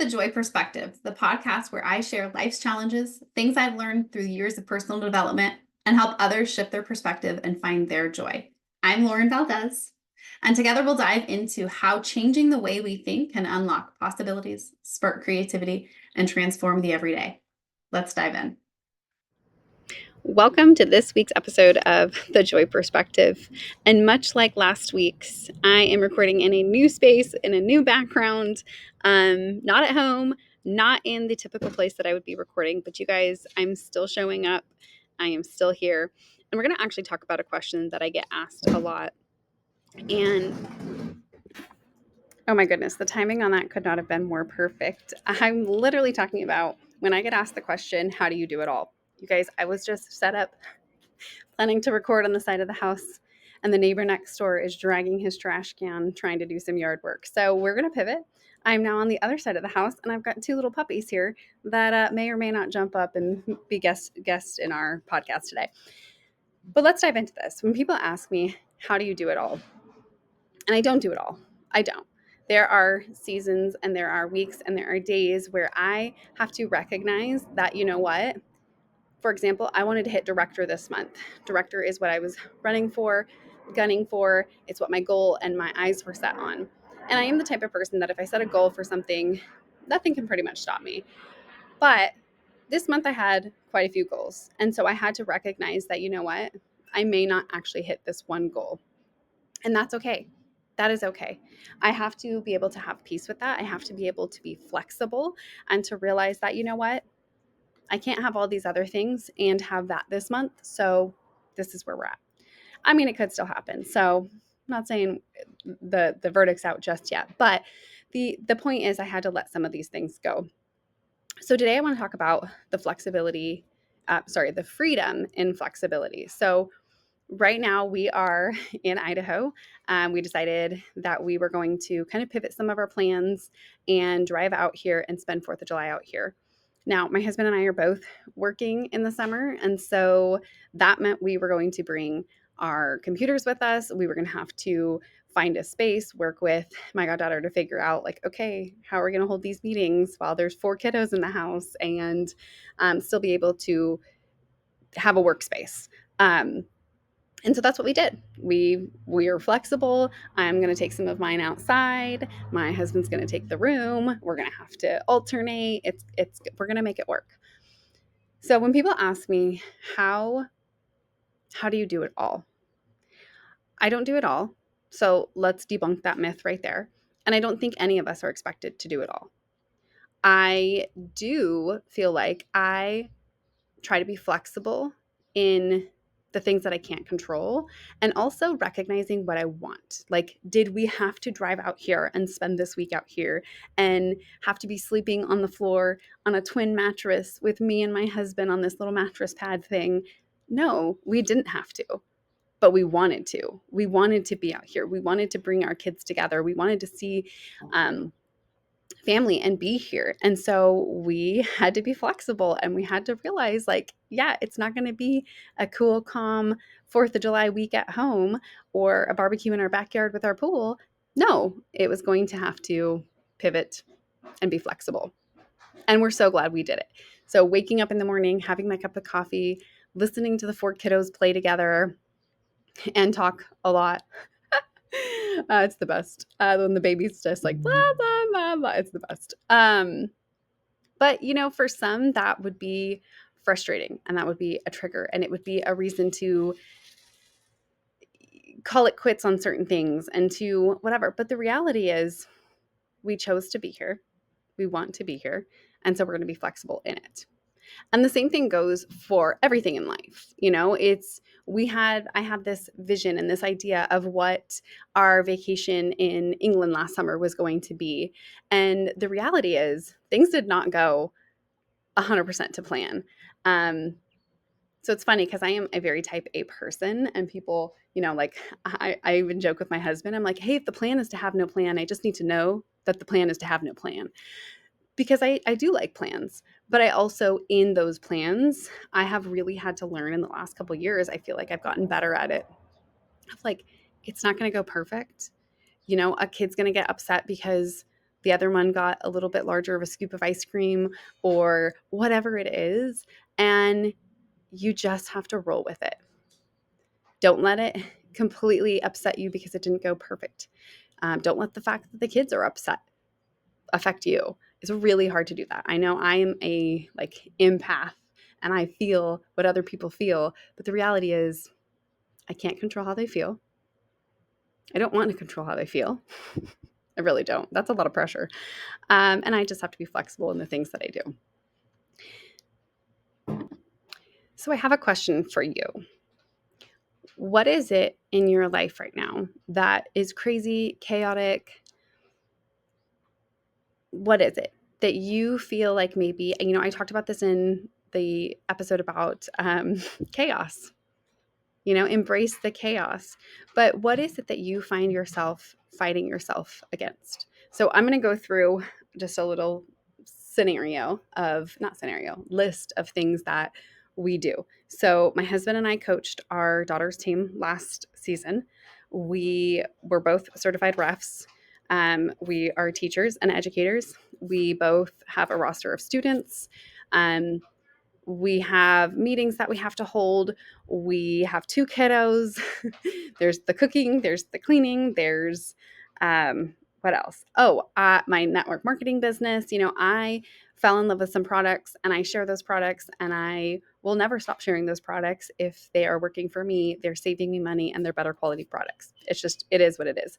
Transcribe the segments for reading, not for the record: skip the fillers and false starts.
The Joy Perspective, the podcast where I share life's challenges, things I've learned through years of personal development, and help others shift their perspective and find their joy. I'm Lauren Valdez, and together we'll dive into how changing the way we think can unlock possibilities, spark creativity, and transform the everyday. Let's dive in. Welcome to this week's episode of The Joy Perspective. And much like last week's, I am recording in a new space, in a new background, not at home, not in the typical place that I would be recording. But you guys, I'm still showing up. I am still here. And we're going to actually talk about a question that I get asked a lot. And oh my goodness, the timing on that could not have been more perfect. I'm literally talking about when I get asked the question, how do you do it all? You guys, I was just set up planning to record on the side of the house, and the neighbor next door is dragging his trash can trying to do some yard work. So we're going to pivot. I'm now on the other side of the house, and I've got two little puppies here that may or may not jump up and be guests in our podcast today. But let's dive into this. When people ask me, how do you do it all? And I don't do it all. I don't. There are seasons and there are weeks and there are days where I have to recognize that, you know what? For example, I wanted to hit director this month. Director is what I was running for, gunning for. It's what my goal and my eyes were set on. And I am the type of person that if I set a goal for something, nothing can pretty much stop me. But this month I had quite a few goals. And so I had to recognize that, you know what? I may not actually hit this one goal. And that's okay. That is okay. I have to be able to have peace with that. I have to be able to be flexible and to realize that, you know what? I can't have all these other things and have that this month. So this is where we're at. I mean, it could still happen. So I'm not saying the verdict's out just yet, but the point is I had to let some of these things go. So today I want to talk about the the freedom in flexibility. So right now we are in Idaho. We decided that we were going to kind of pivot some of our plans and drive out here and spend 4th of July out here. Now, my husband and I are both working in the summer, and so that meant we were going to bring our computers with us. We were going to have to find a space, work with my goddaughter to figure out, like, okay, how are we going to hold these meetings while there's 4 kiddos in the house and still be able to have a workspace. And so that's what we did. We are flexible. I'm going to take some of mine outside. My husband's going to take the room. We're going to have to alternate. We're going to make it work. So when people ask me how do you do it all? I don't do it all. So let's debunk that myth right there. And I don't think any of us are expected to do it all. I do feel like I try to be flexible in the things that I can't control, and also recognizing what I want. Like, did we have to drive out here and spend this week out here and have to be sleeping on the floor on a twin mattress with me and my husband on this little mattress pad thing? No, we didn't have to, but we wanted to. We wanted to be out here. We wanted to bring our kids together. We wanted to see family and be here. And so we had to be flexible, and we had to realize, like, yeah, it's not going to be a cool, calm 4th of July week at home or a barbecue in our backyard with our pool. No, it was going to have to pivot and be flexible. And we're so glad we did it. So waking up in the morning, having my cup of coffee, listening to the 4 kiddos play together and talk a lot. It's the best. When the baby's just like blah blah blah blah, it's the best. But for some that would be frustrating, and that would be a trigger, and it would be a reason to call it quits on certain things and to whatever. But the reality is, we chose to be here. We want to be here, and so we're going to be flexible in it. And the same thing goes for everything in life. I had this vision and this idea of what our vacation in England last summer was going to be. And the reality is things did not go 100% to plan. So it's funny because I am a very type A person, and people, like I even joke with my husband. I'm like, hey, if the plan is to have no plan, I just need to know that the plan is to have no plan. Because I do like plans, but I also, in those plans, I have really had to learn in the last couple of years. I feel like I've gotten better at it. Of like, it's not going to go perfect. A kid's going to get upset because the other one got a little bit larger of a scoop of ice cream or whatever it is. And you just have to roll with it. Don't let it completely upset you because it didn't go perfect. Don't let the fact that the kids are upset affect you. It's really hard to do that. I know I am a empath and I feel what other people feel, but the reality is I can't control how they feel. I don't want to control how they feel. I really don't. That's a lot of pressure. And I just have to be flexible in the things that I do. So I have a question for you. What is it in your life right now that is crazy, chaotic? What is it that you feel like maybe, I talked about this in the episode about chaos, embrace the chaos. But what is it that you find yourself fighting yourself against? So I'm going to go through just a little list of things that we do. So my husband and I coached our daughter's team last season. We were both certified refs. We are teachers and educators. We both have a roster of students. We have meetings that we have to hold. We have 2 kiddos. There's the cooking, there's the cleaning, there's what else? Oh, my network marketing business. I fell in love with some products and I share those products and I will never stop sharing those products if they are working for me, they're saving me money, and they're better quality products. It is what it is.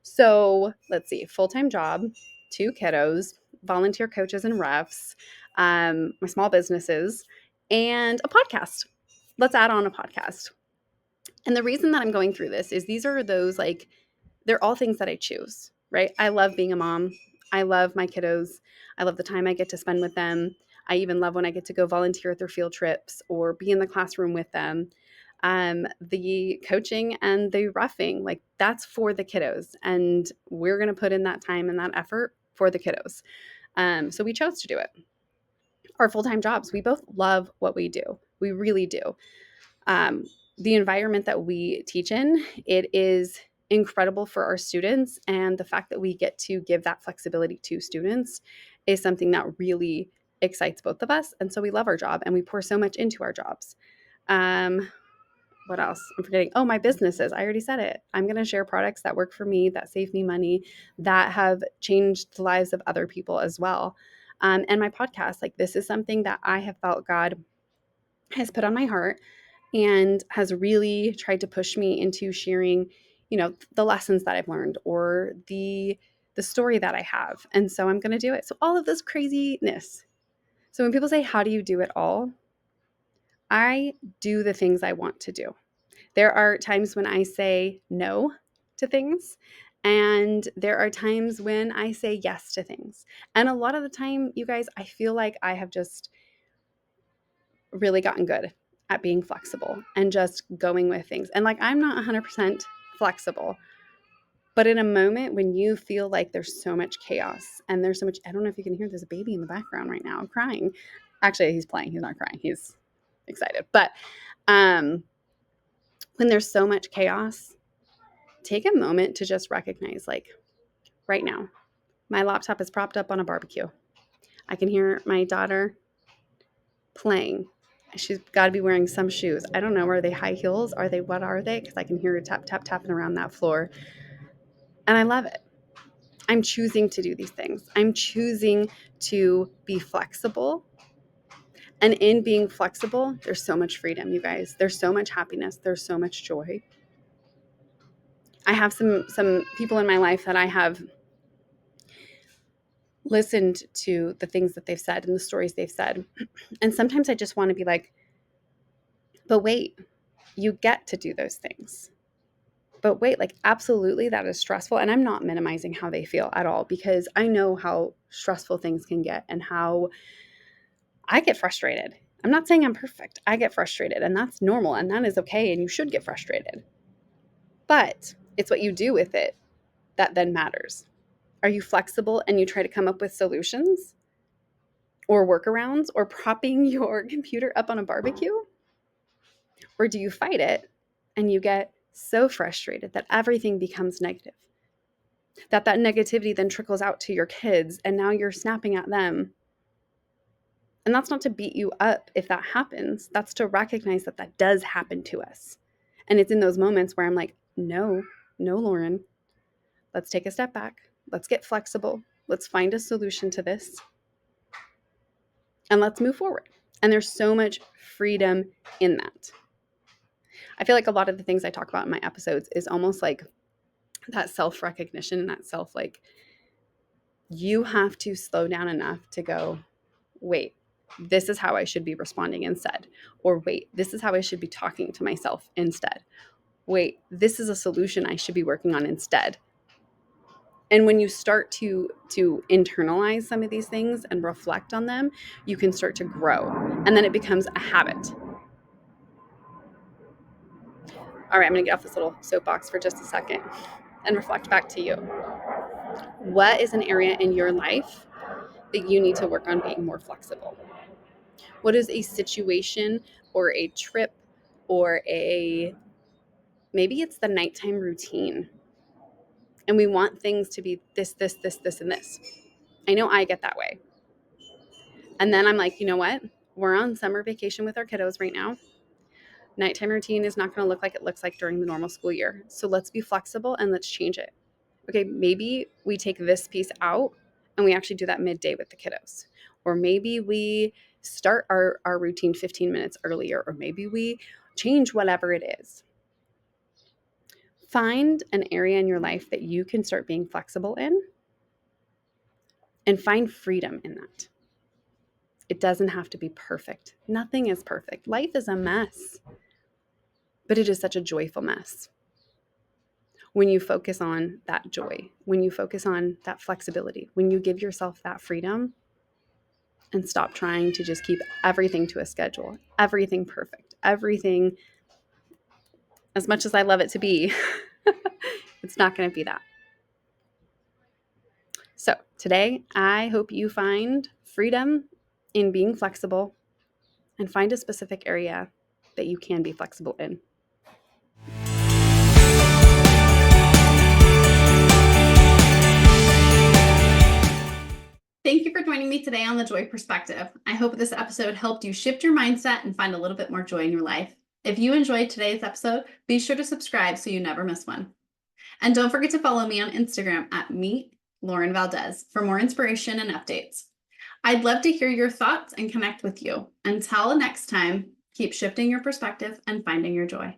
So let's see, full-time job, 2 kiddos, volunteer coaches and refs, my small businesses, and a podcast. Let's add on a podcast. And the reason that I'm going through this is these are those they're all things that I choose, right? I love being a mom. I love my kiddos. I love the time I get to spend with them. I even love when I get to go volunteer at their field trips or be in the classroom with them. The coaching and the roughing, that's for the kiddos. And we're going to put in that time and that effort for the kiddos. So we chose to do it. Our full-time jobs, we both love what we do. We really do. The environment that we teach in, it is incredible for our students. And the fact that we get to give that flexibility to students is something that really excites both of us. And so we love our job and we pour so much into our jobs. What else? I'm forgetting. Oh, my businesses. I already said it. I'm going to share products that work for me, that save me money, that have changed the lives of other people as well. And my podcast, this is something that I have felt God has put on my heart and has really tried to push me into sharing, the lessons that I've learned or the story that I have. And so I'm going to do it. So all of this craziness. So when people say, how do you do it all? I do the things I want to do. There are times when I say no to things, and there are times when I say yes to things. And a lot of the time, you guys, I feel like I have just really gotten good at being flexible and just going with things. And I'm not 100% flexible, but in a moment when you feel like there's so much chaos and there's so much, I don't know if you can hear, there's a baby in the background right now crying. Actually, he's playing. He's not crying. He's excited. But when there's so much chaos, take a moment to just recognize, right now, my laptop is propped up on a barbecue. I can hear my daughter playing. She's got to be wearing some shoes. I don't know. Are they high heels? What are they? Because I can hear her tap, tap, tapping around that floor. And I love it. I'm choosing to do these things. I'm choosing to be flexible. And in being flexible, there's so much freedom, you guys. There's so much happiness. There's so much joy. I have some people in my life that I have listened to the things that they've said and the stories they've said. And sometimes I just want to be like, but wait, you get to do those things. But wait, absolutely, that is stressful. And I'm not minimizing how they feel at all, because I know how stressful things can get and how I get frustrated. I'm not saying I'm perfect. I get frustrated, and that's normal, and that is okay, and you should get frustrated. But it's what you do with it that then matters. Are you flexible and you try to come up with solutions or workarounds or propping your computer up on a barbecue? Or do you fight it and you get so frustrated that everything becomes negative? that negativity then trickles out to your kids, and now you're snapping at them. And that's not to beat you up if that happens. That's to recognize that that does happen to us. And it's in those moments where I'm like, no, no, Lauren, let's take a step back. Let's get flexible. Let's find a solution to this. And let's move forward. And there's so much freedom in that. I feel like a lot of the things I talk about in my episodes is almost like that self-recognition and that like, you have to slow down enough to go, wait, this is how I should be responding instead. Or wait, this is how I should be talking to myself instead. Wait, this is a solution I should be working on instead. And when you start to internalize some of these things and reflect on them, you can start to grow. And then it becomes a habit. All right, I'm going to get off this little soapbox for just a second and reflect back to you. What is an area in your life that you need to work on being more flexible? What is a situation or a trip or maybe it's the nighttime routine, and we want things to be this, and this. I know I get that way. And then I'm like, you know what? We're on summer vacation with our kiddos right now. Nighttime routine is not going to look like it looks like during the normal school year. So let's be flexible and let's change it. Okay, maybe we take this piece out and we actually do that midday with the kiddos. Or maybe we start our routine 15 minutes earlier, or maybe we change whatever it is. Find an area in your life that you can start being flexible in and find freedom in that. It doesn't have to be perfect. Nothing is perfect. Life is a mess, but it is such a joyful mess. When you focus on that joy, when you focus on that flexibility, when you give yourself that freedom and stop trying to just keep everything to a schedule, everything perfect, everything as much as I love it to be, it's not going to be that. So today, I hope you find freedom in being flexible and find a specific area that you can be flexible in. Thank you for joining me today on The Joy Perspective. I hope this episode helped you shift your mindset and find a little bit more joy in your life. If you enjoyed today's episode, be sure to subscribe so you never miss one. And don't forget to follow me on Instagram at Meet Lauren Valdez for more inspiration and updates. I'd love to hear your thoughts and connect with you. Until next time, keep shifting your perspective and finding your joy.